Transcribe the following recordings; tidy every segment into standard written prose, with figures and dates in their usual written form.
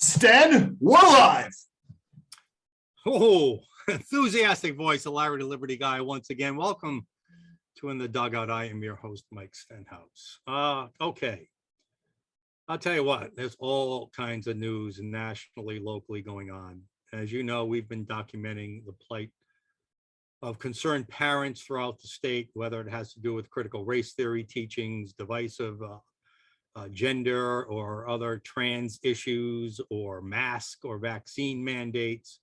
Stan, we're live. Oh, enthusiastic voice of Larry the Liberty Guy once again. Welcome to In the Dugout. I am your host, Mike Stenhouse. Okay. I'll tell you what, there's all kinds of news nationally, locally going on. As you know, we've been documenting the plight of concerned parents throughout the state, whether it has to do with critical race theory teachings, divisive gender or other trans issues, or mask or vaccine mandates,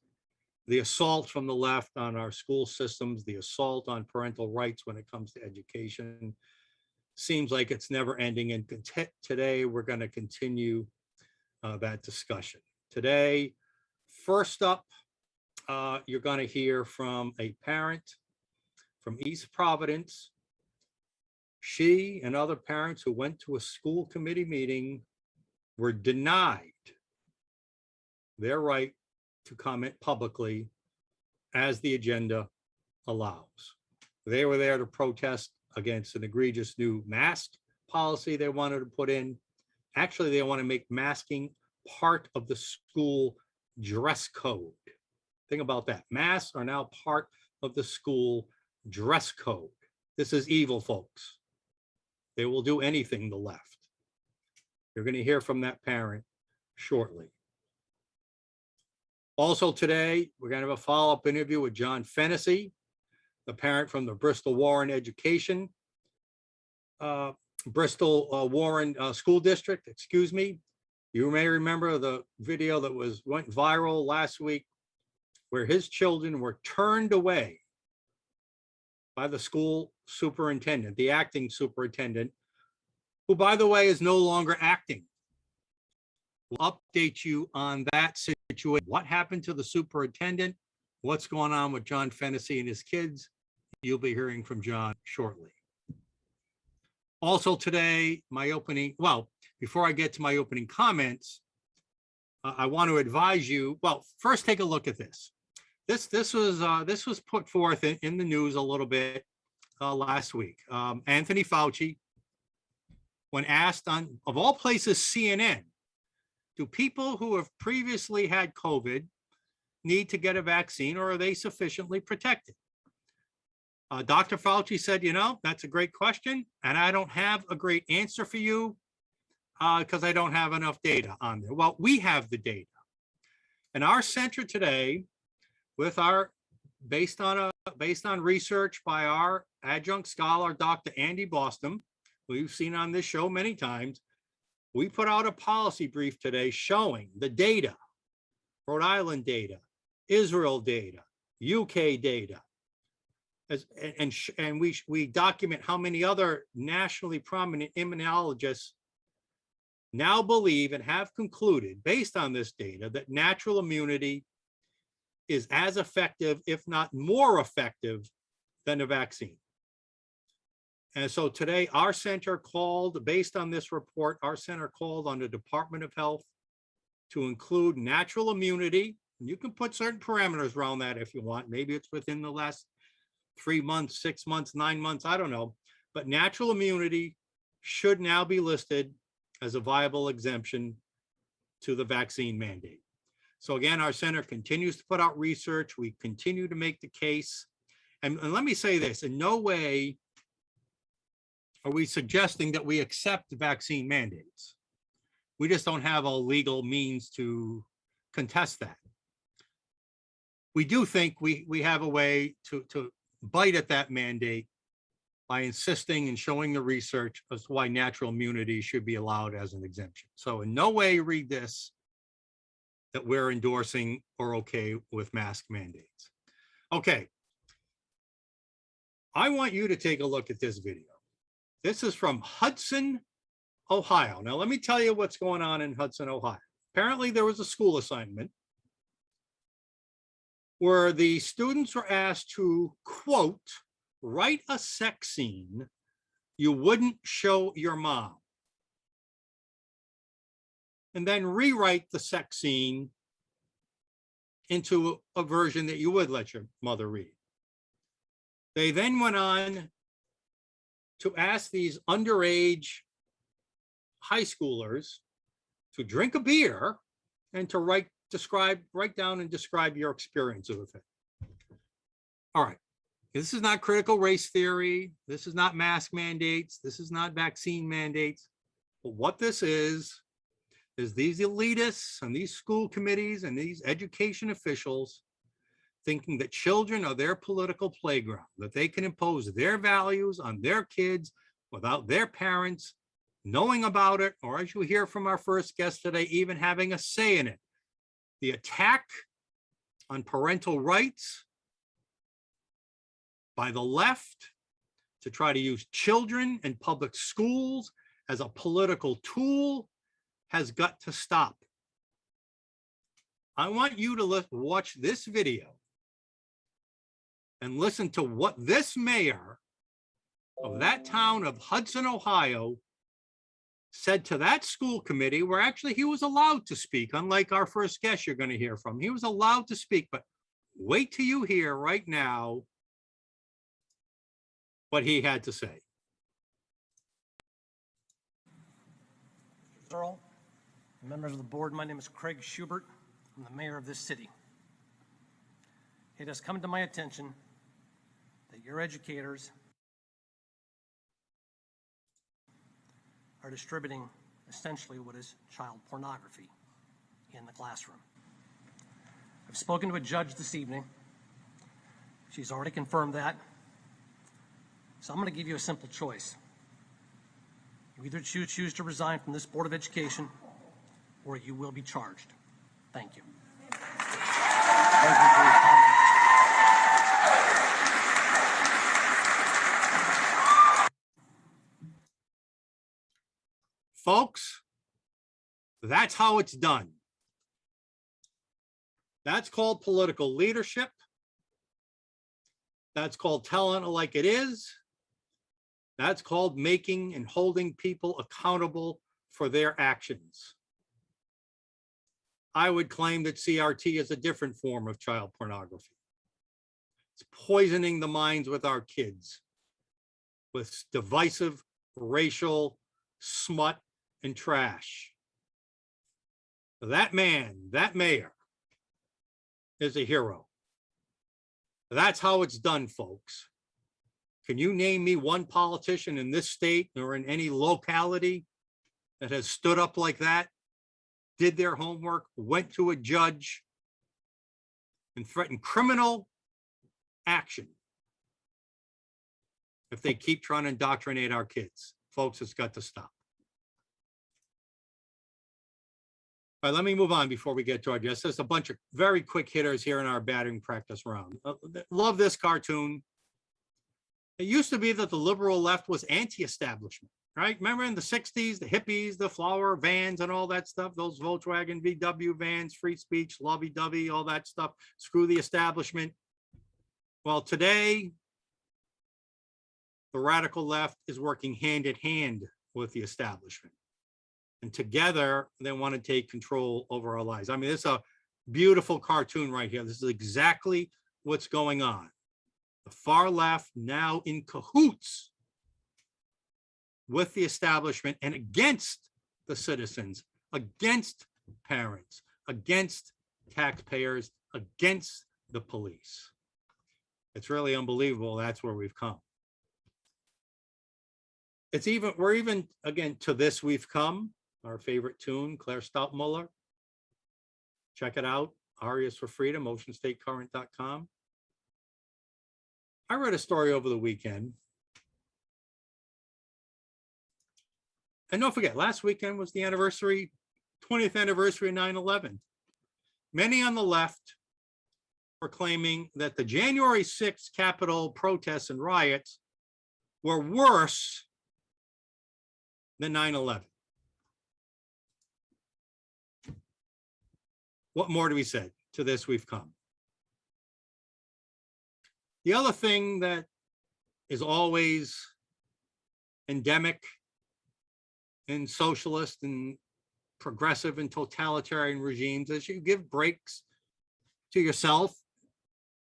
the assault from the left on our school systems, the assault on parental rights when it comes to education. Seems like it's never ending. And today we're going to continue that discussion. Today, first up, you're going to hear from a parent from East Providence. She and other parents who went to a school committee meeting were denied their right to comment publicly as the agenda allows. They were there to protest against an egregious new mask policy they wanted to put in. Actually, they want to make masking part of the school dress code. Think about that. Masks are now part of the school dress code. This is evil, folks. They will do anything the left. You're going to hear from that parent shortly. Also today, we're going to have a follow-up interview with John Fennessy, the parent from the Bristol Warren Education, Bristol Warren School District, excuse me. You may remember the video that went viral last week where his children were turned away by the school superintendent, the acting superintendent, who, by the way, is no longer acting. We'll update you on that situation. What happened to the superintendent? What's going on with John Fennessy and his kids? You'll be hearing from John shortly. Also today, before I get to my opening comments, I want to advise you, first take a look at this. This was put forth in the news a little bit last week. Anthony Fauci, when asked on, of all places, CNN, do people who have previously had COVID need to get a vaccine, or are they sufficiently protected? Dr. Fauci said, that's a great question, and I don't have a great answer for you because I don't have enough data on there. Well, we have the data. And our center today, based on research by our adjunct scholar, Dr. Andy Boston, who you've seen on this show many times, we put out a policy brief today showing the data, Rhode Island data, Israel data, UK data, and we document how many other nationally prominent immunologists now believe and have concluded, based on this data, that natural immunity is as effective, if not more effective, than a vaccine. And so today, our center called, based on this report, our center called on the Department of Health to include natural immunity. And you can put certain parameters around that if you want. Maybe it's within the last 3 months, 6 months, 9 months, I don't know. But natural immunity should now be listed as a viable exemption to the vaccine mandate. So again, our center continues to put out research. We continue to make the case. And let me say this, in no way are we suggesting that we accept vaccine mandates. We just don't have a legal means to contest that. We do think we have a way to bite at that mandate by insisting and showing the research as to why natural immunity should be allowed as an exemption. So in no way read this that we're endorsing or okay with mask mandates. Okay. I want you to take a look at this video. This is from Hudson, Ohio. Now, let me tell you what's going on in Hudson, Ohio. Apparently, there was a school assignment where the students were asked to, quote, write a sex scene you wouldn't show your mom, and then rewrite the sex scene into a version that you would let your mother read. They then went on to ask these underage high schoolers to drink a beer and to write down and describe your experience with it. All right. This is not critical race theory. This is not mask mandates. This is not vaccine mandates. But what this is these elitists and these school committees and these education officials thinking that children are their political playground, that they can impose their values on their kids without their parents knowing about it, or as you hear from our first guest today, even having a say in it. The attack on parental rights by the left to try to use children and public schools as a political tool has got to stop. I want you to watch this video and listen to what this mayor of that town of Hudson, Ohio, said to that school committee, where actually he was allowed to speak, unlike our first guest you're going to hear from. He was allowed to speak, but wait till you hear right now what he had to say. Earl, members of the board, my name is Craig Schubert. I'm the mayor of this city. It has come to my attention that your educators are distributing essentially what is child pornography in the classroom. I've spoken to a judge this evening. She's already confirmed that. So I'm going to give you a simple choice. You either choose to resign from this Board of Education or you will be charged. Thank you. Thank you for your comment. Folks, that's how it's done. That's called political leadership. That's called telling it like it is. That's called making and holding people accountable for their actions. I would claim that CRT is a different form of child pornography. It's poisoning the minds with our kids with divisive, racial smut and trash. That man, that mayor, is a hero. That's how it's done, folks. Can you name me one politician in this state or in any locality that has stood up like that, did their homework, went to a judge, and threatened criminal action if they keep trying to indoctrinate our kids? Folks, it's got to stop. All right, let me move on before we get to our guest. There's a bunch of very quick hitters here in our batting practice round. Love this cartoon. It used to be that the liberal left was anti-establishment, right? Remember in the 60s, the hippies, the flower vans and all that stuff, those Volkswagen VW vans, free speech, lovey-dovey, all that stuff, screw the establishment. Well, today, the radical left is working hand in hand with the establishment. And together, they want to take control over our lives. I mean, it's a beautiful cartoon right here. This is exactly what's going on. The far left now in cahoots with the establishment and against the citizens, against parents, against taxpayers, against the police. It's really unbelievable. That's where we've come. We're even, again, to this we've come, our favorite tune, Claire Stoutmuller. Check it out, Arias for Freedom, oceanstatecurrent.com. I read a story over the weekend. And don't forget, last weekend was the 20th anniversary of 9/11. Many on the left were claiming that the January 6th Capitol protests and riots were worse than 9/11. What more to be said? To this we've come. The other thing that is always endemic in socialist and progressive and totalitarian regimes is you give breaks to yourself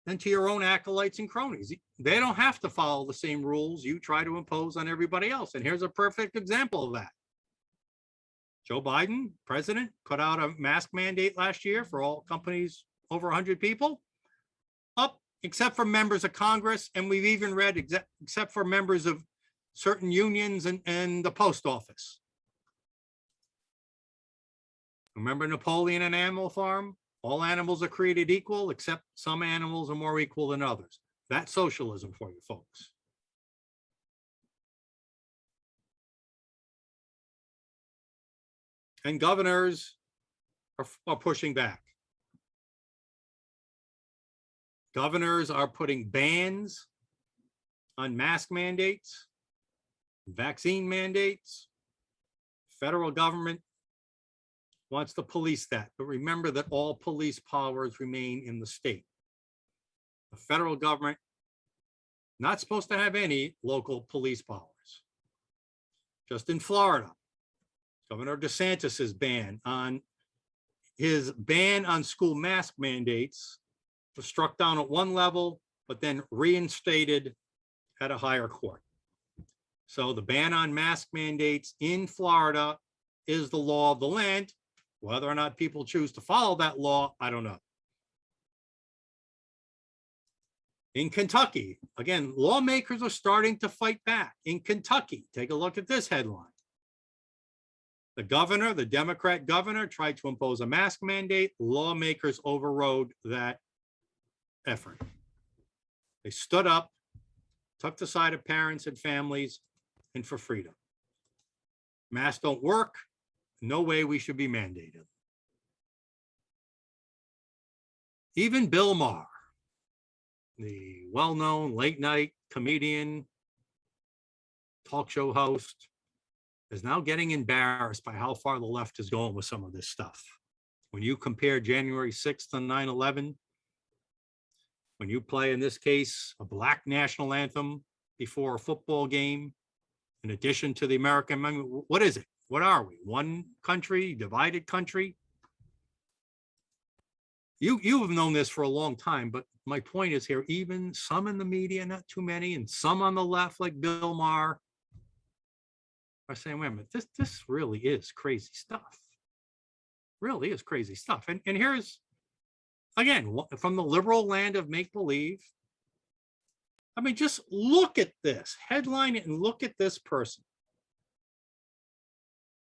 and to your own acolytes and cronies. They don't have to follow the same rules you try to impose on everybody else. And here's a perfect example of that. Joe Biden, president, put out a mask mandate last year for all companies over 100 people. Up, except for members of Congress, and we've even read except for members of certain unions and the post office. Remember Napoleon and Animal Farm? All animals are created equal, except some animals are more equal than others. That's socialism for you folks. And governors are pushing back. Governors are putting bans on mask mandates, vaccine mandates. Federal government wants to police that, but remember that all police powers remain in the state. The federal government not supposed to have any local police powers. Just in Florida, Governor DeSantis's ban on school mask mandates was struck down at one level, but then reinstated at a higher court. So the ban on mask mandates in Florida is the law of the land. Whether or not people choose to follow that law, I don't know. In Kentucky, again, lawmakers are starting to fight back. In Kentucky, take a look at this headline. The governor, the Democrat governor, tried to impose a mask mandate. Lawmakers overrode that effort. They stood up, took the side of parents and families, and for freedom. Masks don't work. No way we should be mandated. Even Bill Maher, the well-known late night comedian, talk show host, is now getting embarrassed by how far the left is going with some of this stuff. When you compare January 6th to 9/11, when you play, in this case, a black national anthem before a football game, in addition to the American Amendment, what is it? What are we? One country, divided country? You have known this for a long time, but my point is here, even some in the media, not too many, and some on the left, like Bill Maher, are saying, wait a minute, this really is crazy stuff. Really is crazy stuff. And here's, again, from the liberal land of make-believe. I mean, just look at this, headline it, and look at this person.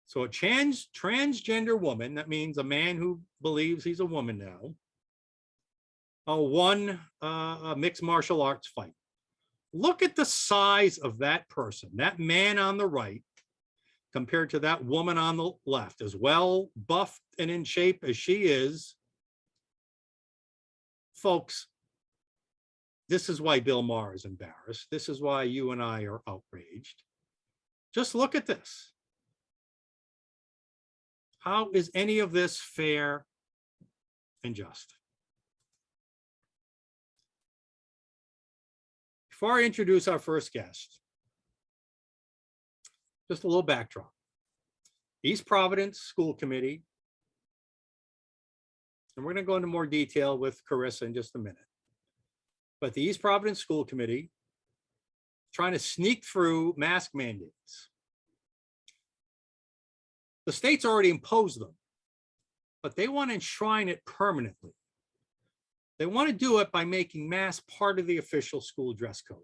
So a transgender woman, that means a man who believes he's a woman now, won a mixed martial arts fight. Look at the size of that person, that man on the right, compared to that woman on the left, as well buffed and in shape as she is. Folks, this is why Bill Maher is embarrassed. This is why you and I are outraged. Just look at this. How is any of this fair and just? Before I introduce our first guest, just a little backdrop. East Providence School Committee, and we're going to go into more detail with Carissa in just a minute. But the East Providence School Committee trying to sneak through mask mandates. The state's already imposed them, but they want to enshrine it permanently. They want to do it by making masks part of the official school dress code.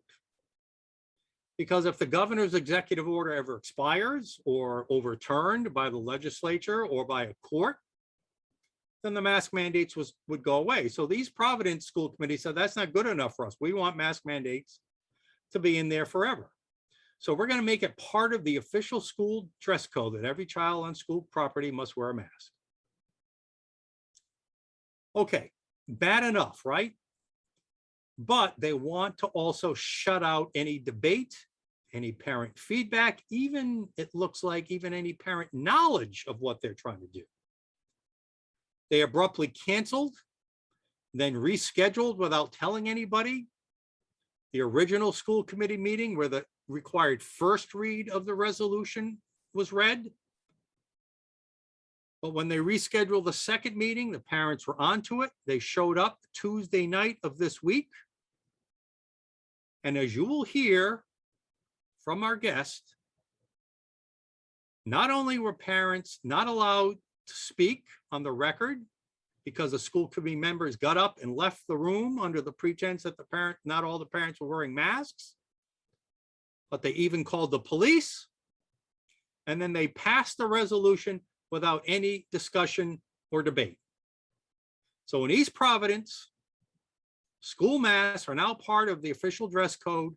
Because if the governor's executive order ever expires or overturned by the legislature or by a court, then the mask mandates would go away. So these Providence School Committee said, that's not good enough for us. We want mask mandates to be in there forever. So we're going to make it part of the official school dress code that every child on school property must wear a mask. Okay, bad enough, right? But they want to also shut out any debate, any parent feedback, even, it looks like, even any parent knowledge of what they're trying to do. They abruptly canceled, then rescheduled without telling anybody the original school committee meeting where the required first read of the resolution was read. But when they rescheduled the second meeting, the parents were onto it. They showed up Tuesday night of this week. And as you will hear from our guest, Not only were parents not allowed to speak on the record because the school committee members got up and left the room under the pretense that not all the parents were wearing masks, but they even called the police. And then they passed the resolution without any discussion or debate. So in East Providence, school masks are now part of the official dress code,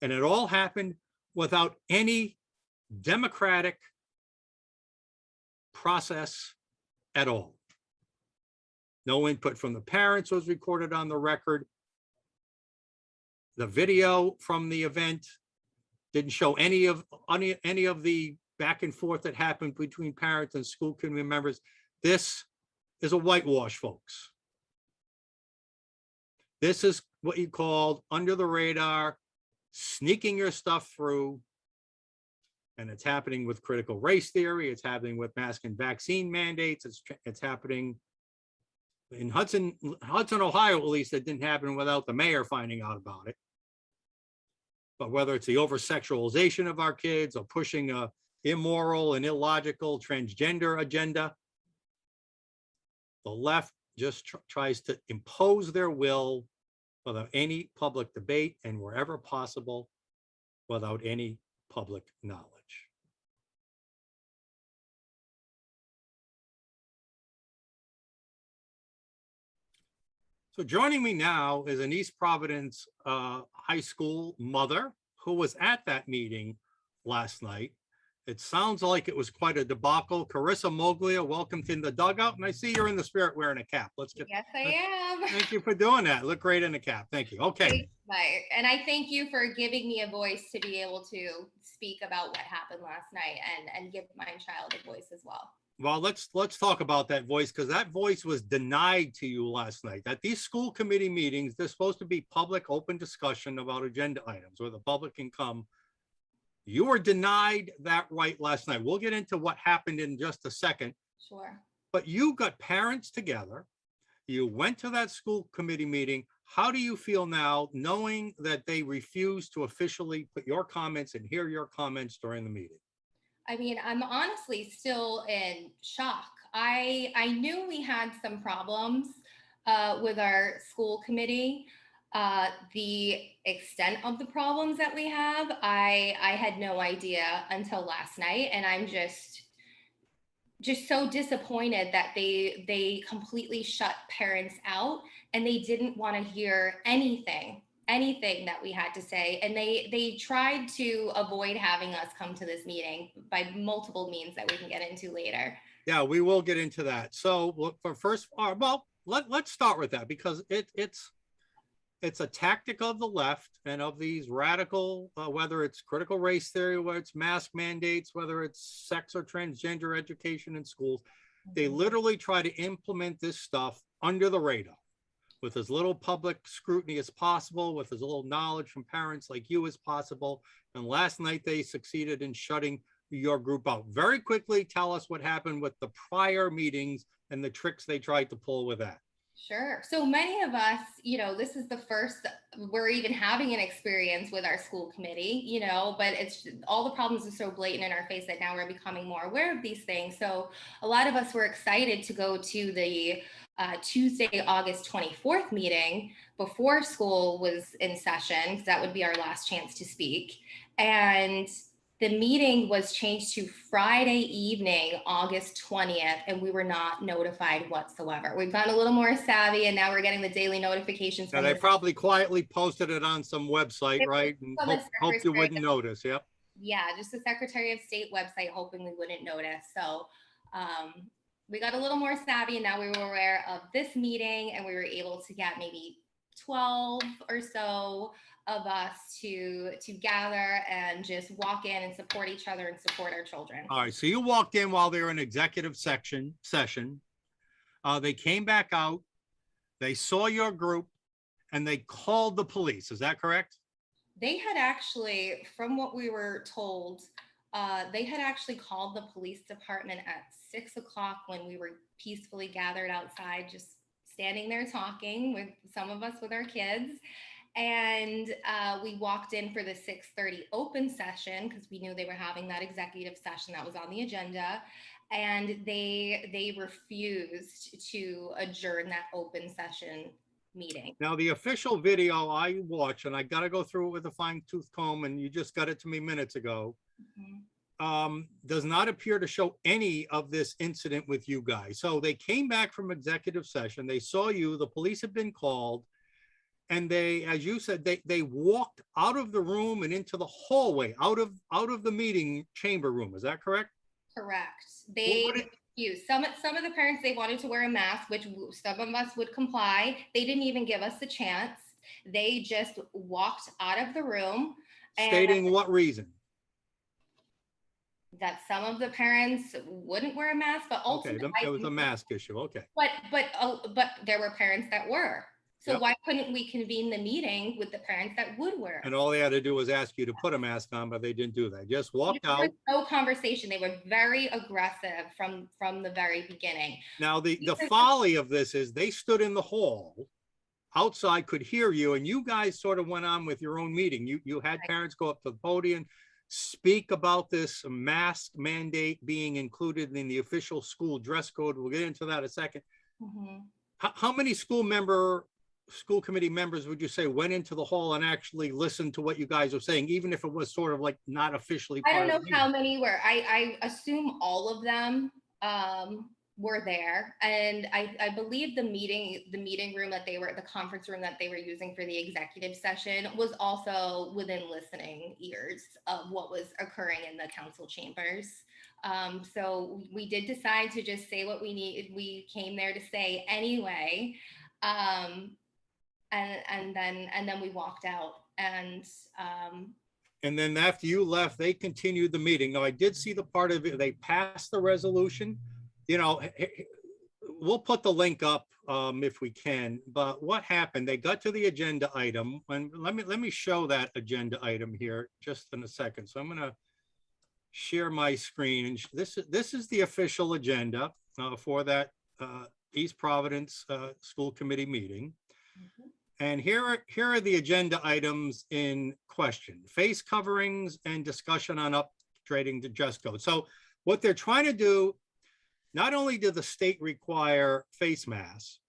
and it all happened without any democratic process at all. No input from the parents was recorded on the record. The video from the event didn't show any of the back and forth that happened between parents and school committee members. This is a whitewash, folks. This is what you called under the radar, sneaking your stuff through. And it's happening with critical race theory. It's happening with mask and vaccine mandates. It's happening in Hudson, Ohio, at least. It didn't happen without the mayor finding out about it. But whether it's the over-sexualization of our kids or pushing a immoral and illogical transgender agenda, the left just tries to impose their will without any public debate and wherever possible, without any public knowledge. So joining me now is an East Providence high school mother who was at that meeting last night. It sounds like it was quite a debacle. Carissa Moglia, welcome to the dugout. And I see you're in the spirit wearing a cap. Yes, I am. Thank you for doing that. Look great in a cap. Thank you. Okay. Thanks, Mike. And I thank you for giving me a voice to be able to speak about what happened last night and give my child a voice as well. Well, let's talk about that voice, because that voice was denied to you last night. At these school committee meetings, there's supposed to be public open discussion about agenda items where the public can come. You were denied that right last night. We'll get into what happened in just a second. Sure. But you got parents together. You went to that school committee meeting. How do you feel now, knowing that they refused to officially put your comments and hear your comments during the meeting? I mean, I'm honestly still in shock. I knew we had some problems with our school committee. The extent of the problems that we have, I had no idea until last night, and I'm just so disappointed that they completely shut parents out and they didn't want to hear anything that we had to say, and they tried to avoid having us come to this meeting by multiple means that we can get into later. Yeah, we will get into that. So for first, well, let's start with that, because it's a tactic of the left and of these radical, whether it's critical race theory, whether it's mask mandates, whether it's sex or transgender education in schools. They literally try to implement this stuff under the radar with as little public scrutiny as possible, with as little knowledge from parents like you as possible. And last night they succeeded in shutting your group out. Very quickly, tell us what happened with the prior meetings and the tricks they tried to pull with that. Sure. So many of us, this is the first we're even having an experience with our school committee, but it's all the problems are so blatant in our face that now we're becoming more aware of these things. So a lot of us were excited to go to the Tuesday, August 24th meeting before school was in session, because that would be our last chance to speak. And the meeting was changed to Friday evening, August 20th, and we were not notified whatsoever. We've gotten a little more savvy, and now we're getting the daily notifications. And they probably quietly posted it on some website, right? And hope you wouldn't notice. Yep. Yeah, just the Secretary of State website, hoping we wouldn't notice. So we got a little more savvy, and now we were aware of this meeting, and we were able to get maybe 12 or so of us to gather and just walk in and support each other and support our children. All right, so you walked in while they were in executive session. They came back out, they saw your group, and they called the police. Is that correct? They had actually, from what we were told, they had actually called the police department at 6 o'clock when we were peacefully gathered outside, just standing there talking with some of us with our kids. And we walked in for the 6:30 open session because we knew they were having that executive session that was on the agenda. And they refused to adjourn that open session meeting. Now, the official video I watched, and I got to go through it with a fine tooth comb, and you just got it to me minutes ago, does not appear to show any of this incident with you guys. So they came back from executive session. They saw you. The police had been called. And they, as you said, they walked out of the room and into the hallway, out of the meeting chamber room. Is that correct? Correct. They What refused. Some of the parents, they wanted to wear a mask, which some of us would comply. They didn't even give us the chance. They just walked out of the room. Stating what reason? That some of the parents wouldn't wear a mask, but ultimately, it was a mask issue. Okay. But there were parents that were. So Yep. why couldn't we convene the meeting with the parents that would wear? And all they had to do was ask you to put a mask on, but they didn't do that. Just walked There was out. no conversation. They were very aggressive from the very beginning. Now, the folly of this is they stood in the hall outside, could hear you, and you guys sort of went on with your own meeting. You had parents go up to the podium, speak about this mask mandate being included in the official school dress code. We'll get into that in a second. How many school committee members would you say went into the hall and actually listened to what you guys were saying, even if it was sort of like not officially I part don't of the know how many were. I assume all of them were there, and I believe the meeting room that the conference room that they were using for the executive session was also within listening ears of what was occurring in the council chambers. So we did decide to just say what we needed. We came there to say anyway. And then we walked out, and then after you left, they continued the meeting. Now, I did see the part of it, they passed the resolution. You know, we'll put the link up if we can, but what happened, they got to the agenda item, and let me show that agenda item here just in a second. So I'm going to share my screen, and this is the official agenda for that East Providence School Committee meeting. And here are the agenda items in question: face coverings and discussion on upgrading the dress code. So what they're trying to do, not only did the state require face masks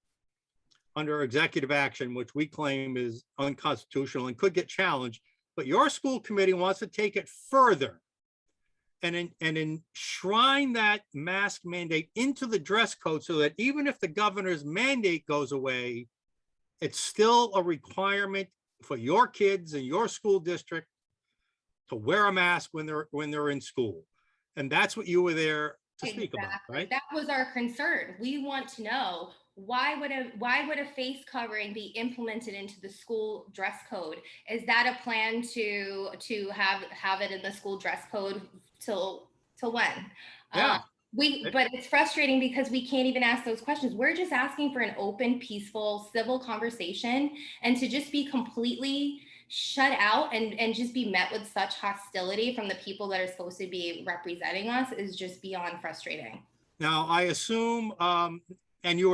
under executive action, which we claim is unconstitutional and could get challenged, but your school committee wants to take it further and enshrine that mask mandate into the dress code so that even if the governor's mandate goes away, it's still a requirement for your kids in your school district to wear a mask when they're in school. And that's what you were there to speak about, right? That was our concern. We want to know why would a face covering be implemented into the school dress code? Is that a plan to have it in the school dress code till when? Yeah. But it's frustrating because we can't even ask those questions. We're just asking for an open, peaceful, civil conversation, and to just be completely shut out and just be met with such hostility from the people that are supposed to be representing us is just beyond frustrating. Now, I assume, and you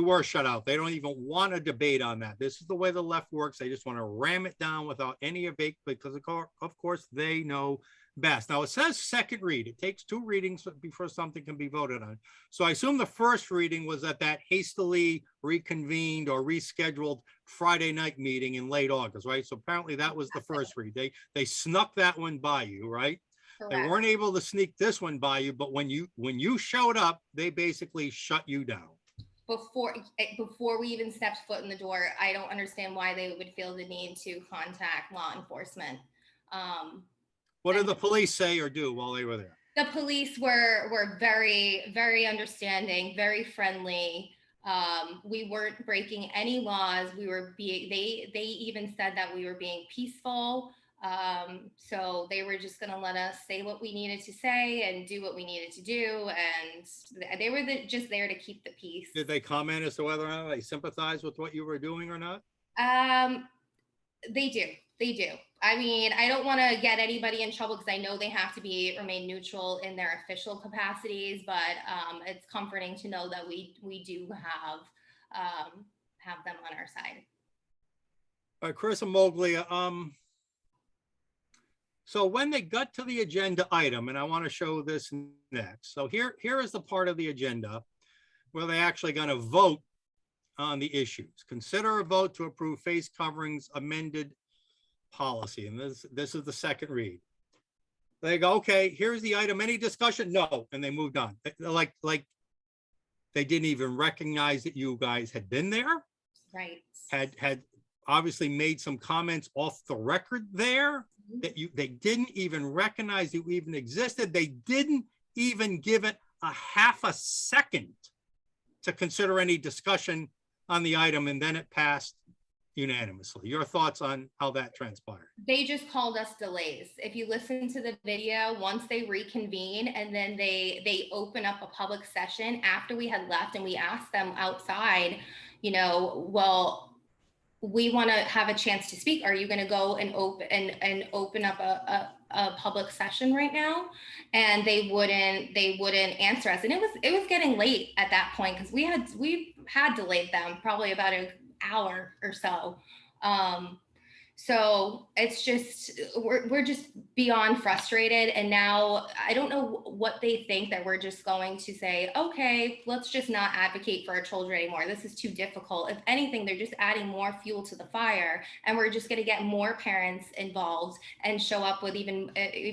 were shut out. They don't even want to debate on that. This is the way the left works. They just want to ram it down without any debate because of course they know best. Now it says second read. It takes 2 readings before something can be voted on. So I assume the first reading was at that hastily reconvened or rescheduled Friday night meeting in late August, right? So apparently that was the first read. They snuck that one by you, right? Correct. They weren't able to sneak this one by you, but when you showed up, they basically shut you down. Before we even stepped foot in the door, I don't understand why they would feel the need to contact law enforcement. What did the police say or do while they were there? The police were very, very understanding, very friendly. We weren't breaking any laws. They even said that we were being peaceful. So they were just going to let us say what we needed to say and do what we needed to do. And they were just there to keep the peace. Did they comment as to whether or not they sympathize with what you were doing or not? They do. I mean, I don't want to get anybody in trouble because I know they have to remain neutral in their official capacities, but it's comforting to know that we do have them on our side. Carissa Moglia, so when they got to the agenda item, and I want to show this next. So here is the part of the agenda where they're actually going to vote on the issues. Consider a vote to approve face coverings amended policy. And this is the second read. They go, okay, here's the item. Any discussion? No. And they moved on. Like they didn't even recognize that you guys had been there. Right. Had obviously made some comments off the record there that they didn't even recognize you even existed. They didn't even give it a half a second to consider any discussion on the item, and then it passed unanimously. Your thoughts on how that transpired? They just called us delays. If you listen to the video, once they reconvene and then they open up a public session after we had left, and we asked them outside, you know, well, we want to have a chance to speak. Are you going to go and open up a public session right now? And they wouldn't answer us. And it was getting late at that point, because we had delayed them probably about an hour or so. So it's just, we're just beyond frustrated. And now I don't know what they think, that we're just going to say, okay, let's just not advocate for our children anymore. This is too difficult. If anything, they're just adding more fuel to the fire, and we're just going to get more parents involved and show up with even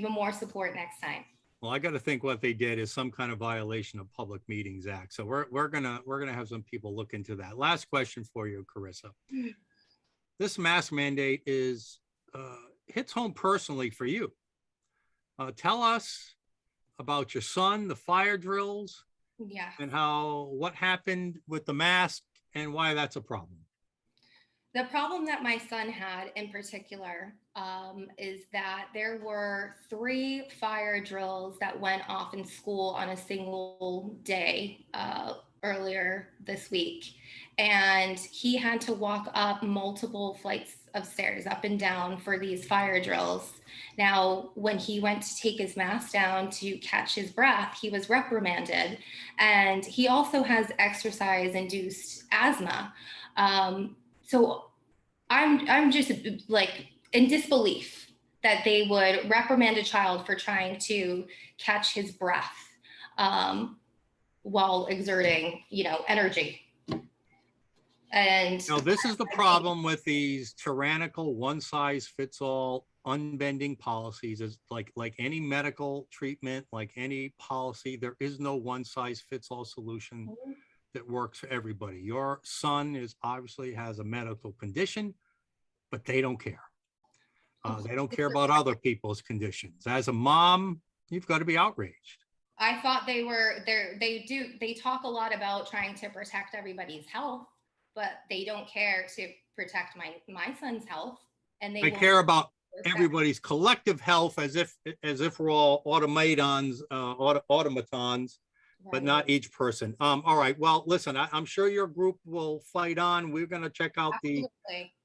more support next time. Well, I got to think what they did is some kind of violation of Public Meetings Act. So we're gonna have some people look into that. Last question for you, Carissa. This mask mandate is hits home personally for you. Tell us about your son, the fire drills, Yeah. and what happened with the mask and why that's a problem. The problem that my son had in particular is that there were 3 fire drills that went off in school on a single day earlier this week. And he had to walk up multiple flights of stairs, up and down, for these fire drills. Now, when he went to take his mask down to catch his breath, he was reprimanded. And he also has exercise-induced asthma. So I'm just like in disbelief that they would reprimand a child for trying to catch his breath while exerting, energy. And now this is the problem with these tyrannical one-size-fits-all unbending policies. Is like any medical treatment, like any policy, there is no one-size-fits-all solution that works for everybody. Your son obviously has a medical condition, but they don't care. They don't care about other people's conditions. As a mom, you've got to be outraged. I thought they were there. They talk a lot about trying to protect everybody's health, but they don't care to protect my son's health. And they care about everybody's collective health as if we're all automatons, but not each person. All right. Well, listen, I'm sure your group will fight on. We're going to check out the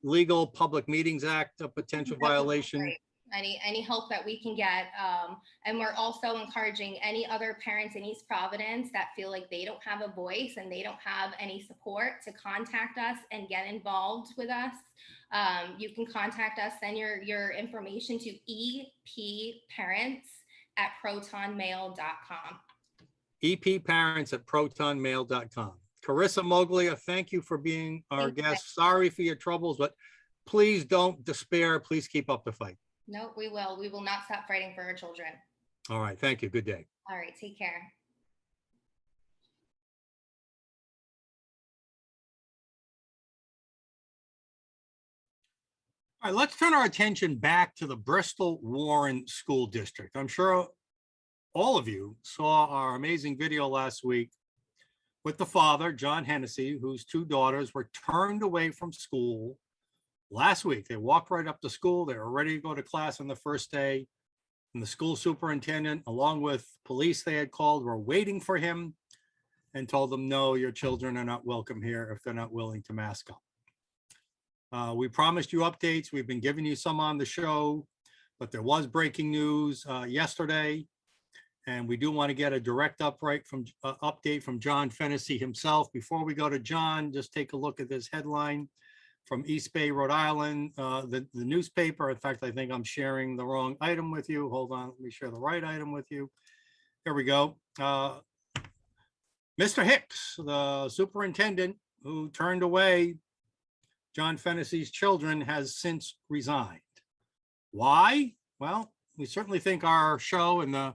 legal Public Meetings Act, a potential violation. Right. Any help that we can get. And we're also encouraging any other parents in East Providence that feel like they don't have a voice and they don't have any support to contact us and get involved with us. You can contact us, send your information to epparents@protonmail.com. epparents@protonmail.com. Carissa Moglia, thank you for being our guest. Sorry for your troubles, but please don't despair. Please keep up the fight. No, we will. We will not stop fighting for our children. All right. Thank you. Good day. All right. Take care. All right. Let's turn our attention back to the Bristol Warren School District. I'm sure all of you saw our amazing video last week with the father, John Hennessy, whose 2 daughters were turned away from school last week. They walked right up to school. They were ready to go to class on the first day. And the school superintendent, along with police they had called, were waiting for him and told them, no, your children are not welcome here if they're not willing to mask up. We promised you updates. We've been giving you some on the show, but there was breaking news yesterday. And we do want to get a direct update from John Fennessy himself. Before we go to John, just take a look at this headline. from East Bay, Rhode Island, the newspaper. In fact, I think I'm sharing the wrong item with you. Hold on, let me share the right item with you. Here we go. Mr. Hicks, the superintendent who turned away John Fennessy's children, has since resigned. Why? Well, we certainly think our show and the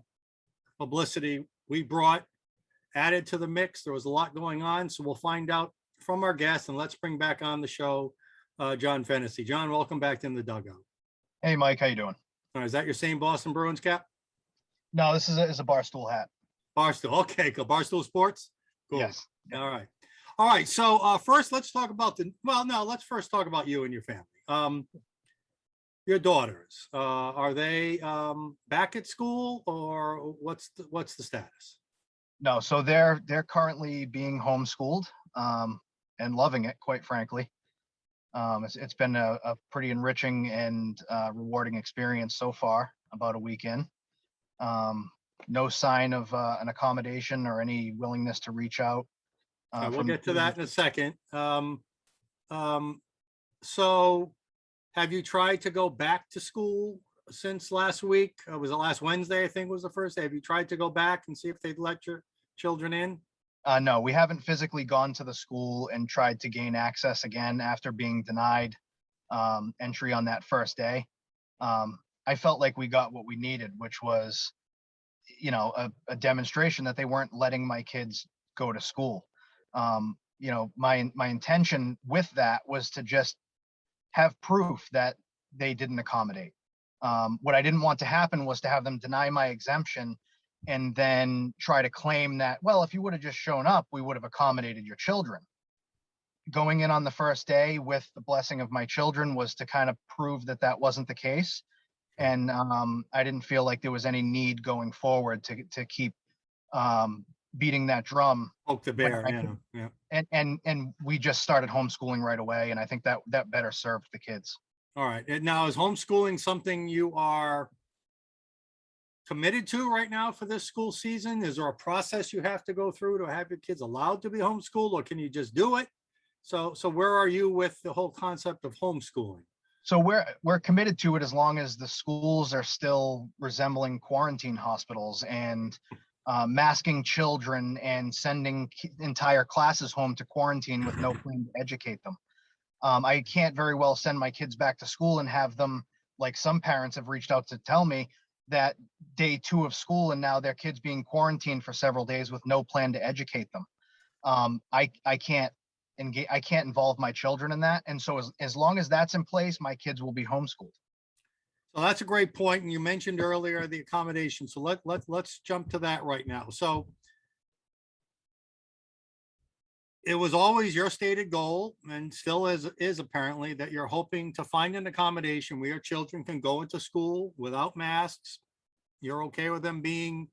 publicity we brought added to the mix. There was a lot going on, so we'll find out from our guest, and let's bring back on the show John Fennessy. John, welcome back to In the Dugout. Hey, Mike, how you doing? Is that your same Boston Bruins cap? No, this is a Barstool hat. Barstool, okay, cool. Barstool Sports? Cool. Yes. All right. All right, so first let's talk about let's first talk about you and your family. Your daughters, are they back at school, or what's the status? No, so they're currently being homeschooled and loving it, quite frankly. It's been a pretty enriching and rewarding experience so far, about a week in. No sign of an accommodation or any willingness to reach out. We'll get to that in a second. So have you tried to go back to school since last week? Was it last Wednesday, I think was the first day? Have you tried to go back and see if they'd let your children in? No, we haven't physically gone to the school and tried to gain access again after being denied entry on that first day. I felt like we got what we needed, which was, a demonstration that they weren't letting my kids go to school. My intention with that was to just have proof that they didn't accommodate. What I didn't want to happen was to have them deny my exemption and then try to claim that, well, if you would have just shown up, we would have accommodated your children. Going in on the first day with the blessing of my children was to kind of prove that that wasn't the case. And I didn't feel like there was any need going forward to keep beating that drum. Poke the bear, yeah. And we just started homeschooling right away, and I think that better served the kids. All right. And now, is homeschooling something you are committed to right now for this school season? Is there a process you have to go through to have your kids allowed to be homeschooled, or can you just do it? So where are you with the whole concept of homeschooling? So we're committed to it as long as the schools are still resembling quarantine hospitals and masking children and sending entire classes home to quarantine with no plan to educate them. I can't very well send my kids back to school and have them, like some parents have reached out to tell me, that day 2 of school and now their kids being quarantined for several days with no plan to educate them. I can't involve my children in that. And so as long as that's in place, my kids will be homeschooled. So that's a great point. And you mentioned earlier the accommodation. So let's jump to that right now. So it was always your stated goal, and still is apparently, that you're hoping to find an accommodation where your children can go into school without masks. You're okay with them being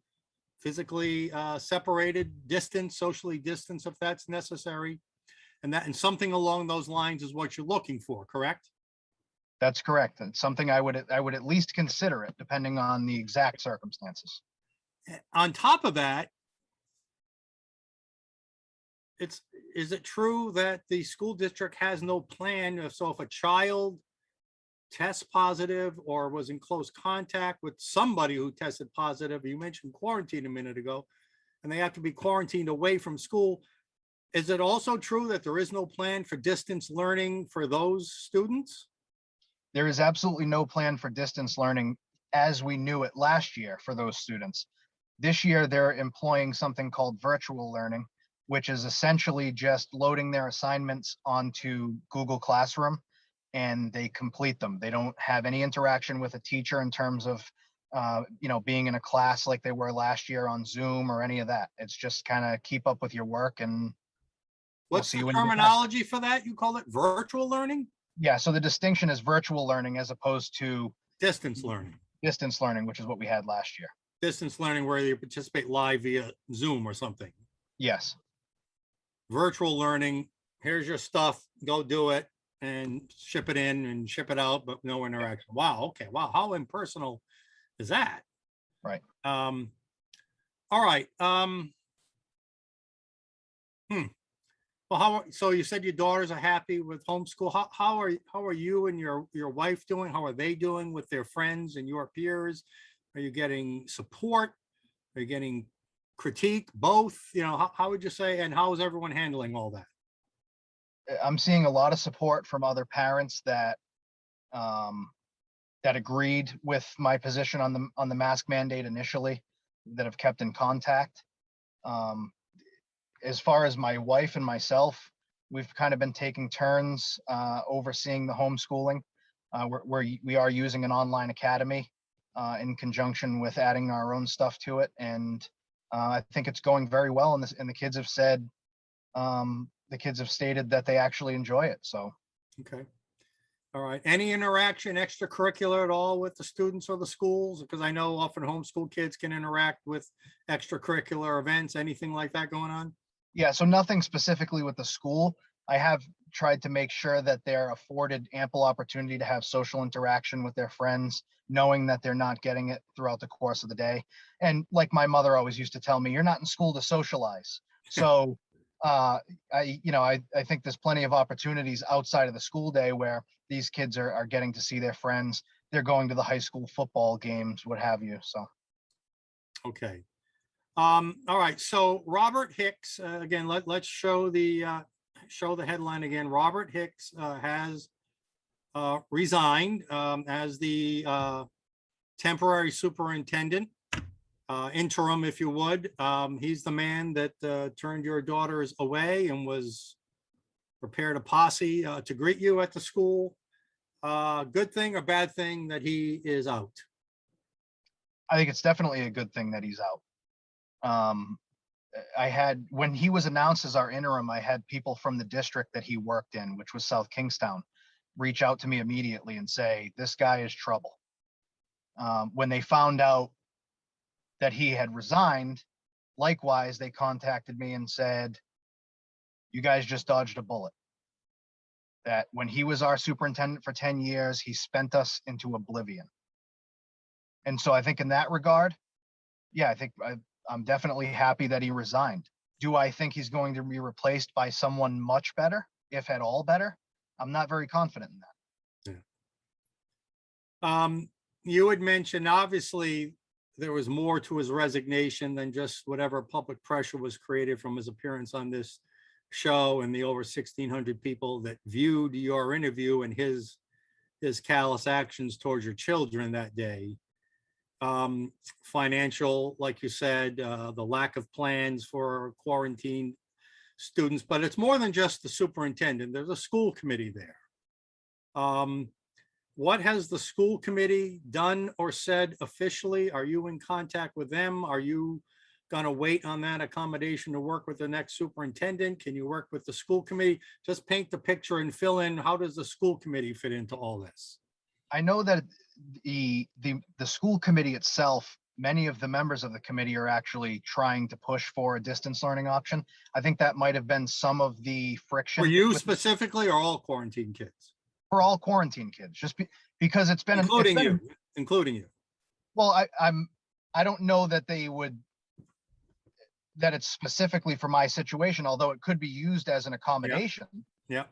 physically separated, socially distanced if that's necessary. And something along those lines is what you're looking for, correct? That's correct. It's something I would at least consider it, depending on the exact circumstances. On top of that, is it true that the school district has no plan? So if a child tests positive or was in close contact with somebody who tested positive, you mentioned quarantine a minute ago, and they have to be quarantined away from school, is it also true that there is no plan for distance learning for those students? There is absolutely no plan for distance learning as we knew it last year for those students. This year, they're employing something called virtual learning, which is essentially just loading their assignments onto Google Classroom and they complete them. They don't have any interaction with a teacher in terms of being in a class like they were last year on Zoom or any of that. It's just kind of keep up with your work. And what's the terminology for that? You call it virtual learning? Yeah, so the distinction is virtual learning as opposed to distance learning. Distance learning, which is what we had last year. Distance learning where you participate live via Zoom or something. Yes. Virtual learning, here's your stuff, go do it and ship it in and ship it out, but no interaction. Wow, okay, wow, how impersonal is that? Right. All right. Well, so you said your daughters are happy with homeschool. How are you and your wife doing? How are they doing with their friends and your peers? Are you getting support? Are you getting critique? Both? You know, how would you say, and how is everyone handling all that? I'm seeing a lot of support from other parents that um, that agreed with my position on the mask mandate initially, that have kept in contact. Um, as far as my wife and myself, we've kind of been taking turns overseeing the homeschooling. We are using an online academy in conjunction with adding our own stuff to it, and I think it's going very well. And the kids have said, the kids have stated that they actually enjoy it. So, Okay. All right. Any interaction extracurricular at all with the students or the schools? Because I know often homeschool kids can interact with extracurricular events, anything like that going on? yeah, so nothing specifically with the school. I have tried to make sure that they're afforded ample opportunity to have social interaction with their friends, knowing that they're not getting it throughout the course of the day. And like my mother always used to tell me, you're not in school to socialize. So I think there's plenty of opportunities outside of the school day where these kids are getting to see their friends. They're going to the high school football games, what have you. So Okay. All right. So Robert Hicks, again, let's show the headline again. Robert Hicks has resigned as the temporary superintendent, interim, if you would. He's the man that turned your daughters away and was prepared a posse to greet you at the school. Good thing or bad thing that he is out? I think it's definitely a good thing that he's out. When he was announced as our interim, I had people from the district that he worked in, which was South Kingstown, reach out to me immediately and say, this guy is trouble. When they found out that he had resigned, likewise, they contacted me and said, you guys just dodged a bullet. That when he was our superintendent for 10 years, he spent us into oblivion. And so I think in that regard, yeah, I'm definitely happy that he resigned. Do I think he's going to be replaced by someone much better, if at all better? I'm not very confident in that. Yeah. You had mentioned, obviously, there was more to his resignation than just whatever public pressure was created from his appearance on this show and the over 1,600 people that viewed your interview and his callous actions towards your children that day. Financial, like you said, the lack of plans for quarantine students, but it's more than just the superintendent. There's a school committee there. What has the school committee done or said officially? Are you in contact with them? Are you going to wait on that accommodation to work with the next superintendent? Can you work with the school committee? Just paint the picture and fill in, how does the school committee fit into all this? I know that the school committee itself, many of the members of the committee are actually trying to push for a distance learning option. I think that might have been some of the friction. For you specifically, or all quarantine kids? For all quarantine kids, just because it's been including you. Well, I don't know that that it's specifically for my situation, although it could be used as an accommodation. Yeah.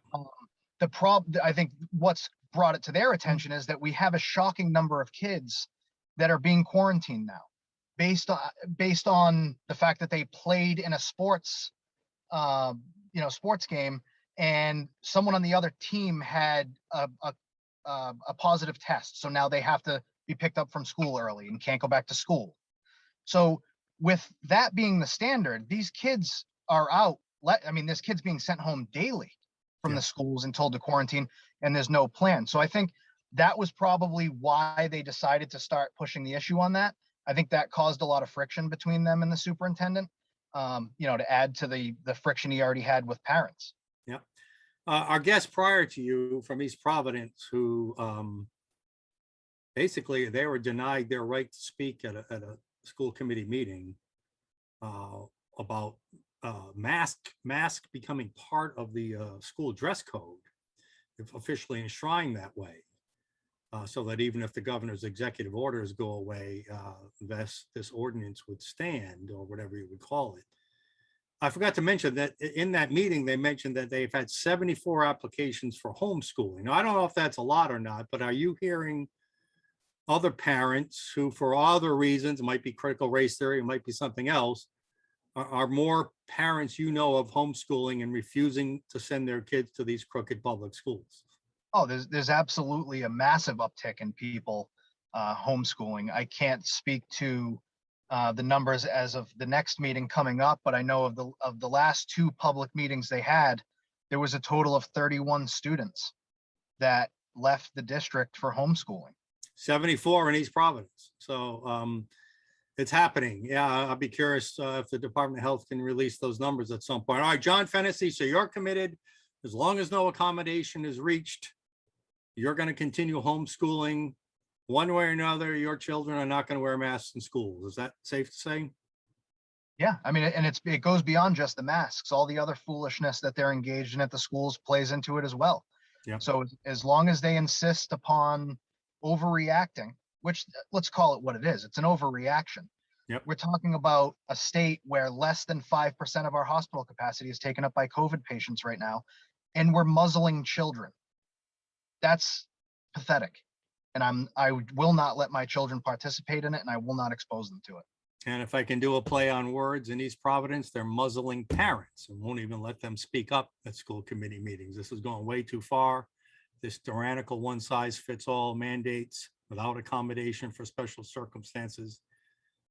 The problem, I think what's brought it to their attention is that we have a shocking number of kids that are being quarantined now based on the fact that they played in a sports game, and someone on the other team had a positive test. So now they have to be picked up from school early and can't go back to school. So with that being the standard, these kids are out. There's kids being sent home daily from the schools and told to quarantine, and there's no plan. So I think that was probably why they decided to start pushing the issue on that. I think that caused a lot of friction between them and the superintendent, to add to the friction he already had with parents. Yeah. Our guest prior to you from East Providence, who basically they were denied their right to speak at a school committee meeting about mask becoming part of the school dress code, if officially enshrined that way, so that even if the governor's executive orders go away, this ordinance would stand, or whatever you would call it. I forgot to mention that in that meeting, they mentioned that they've had 74 applications for homeschooling. Now, I don't know if that's a lot or not, but are you hearing other parents who, for other reasons, it might be critical race theory, it might be something else, are more parents you know of homeschooling and refusing to send their kids to these crooked public schools? Oh, there's absolutely a massive uptick in people homeschooling. I can't speak to the numbers as of the next meeting coming up, but I know of the last two public meetings they had, there was a total of 31 students that left the district for homeschooling. 74 in East Providence. So it's happening. Yeah, I'll be curious if the Department of Health can release those numbers at some point. All right, John Fennessy, so you're committed. As long as no accommodation is reached, you're going to continue homeschooling. One way or another, your children are not going to wear masks in schools. Is that safe to say? Yeah, I mean, and it goes beyond just the masks. All the other foolishness that they're engaged in at the schools plays into it as well. Yeah. So as long as they insist upon overreacting, which let's call it what it is, it's an overreaction. Yep. We're talking about a state where less than 5% of our hospital capacity is taken up by COVID patients right now, and we're muzzling children. That's pathetic. And I will not let my children participate in it, and I will not expose them to it. And if I can do a play on words, in East Providence, they're muzzling parents and won't even let them speak up at school committee meetings. This is going way too far. This tyrannical one-size-fits-all mandates without accommodation for special circumstances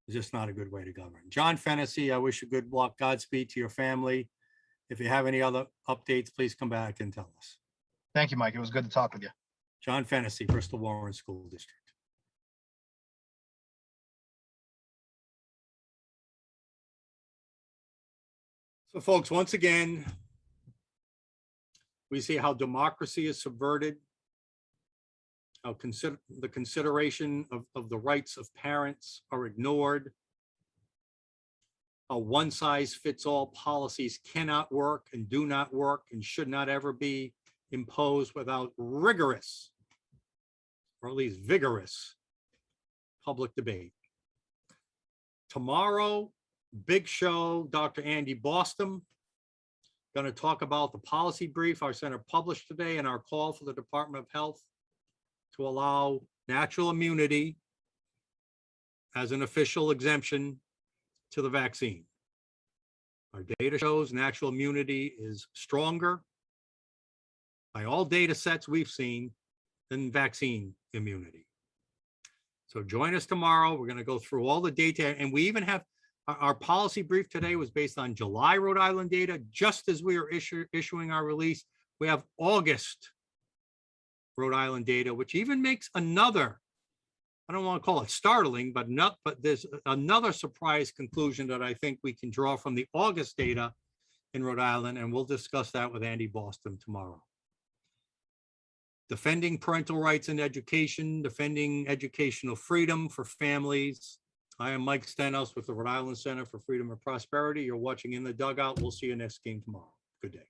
is just not a good way to govern. John Fennessy, I wish you good luck. Godspeed to your family. If you have any other updates, please come back and tell us. Thank you, Mike. It was good to talk with you. John Fennessy, Bristol Warren School District. So folks, once again, we see how democracy is subverted, how the consideration of the rights of parents are ignored, how one-size-fits-all policies cannot work and do not work and should not ever be imposed without rigorous, or at least vigorous, public debate. Tomorrow, big show, Dr. Andy Boston, going to talk about the policy brief our center published today and our call for the Department of Health to allow natural immunity as an official exemption to the vaccine. Our data shows natural immunity is stronger by all data sets we've seen than vaccine immunity. So join us tomorrow. We're going to go through all the data, and we even have our policy brief today was based on July Rhode Island data. Just as we are issuing our release, we have August Rhode Island data, which even makes another, I don't want to call it startling, but there's another surprise conclusion that I think we can draw from the August data in Rhode Island, and we'll discuss that with Andy Boston tomorrow. Defending parental rights in education, defending educational freedom for families. I am Mike Stenhouse with the Rhode Island Center for Freedom and Prosperity. You're watching In the Dugout. We'll see you next game tomorrow. Good day.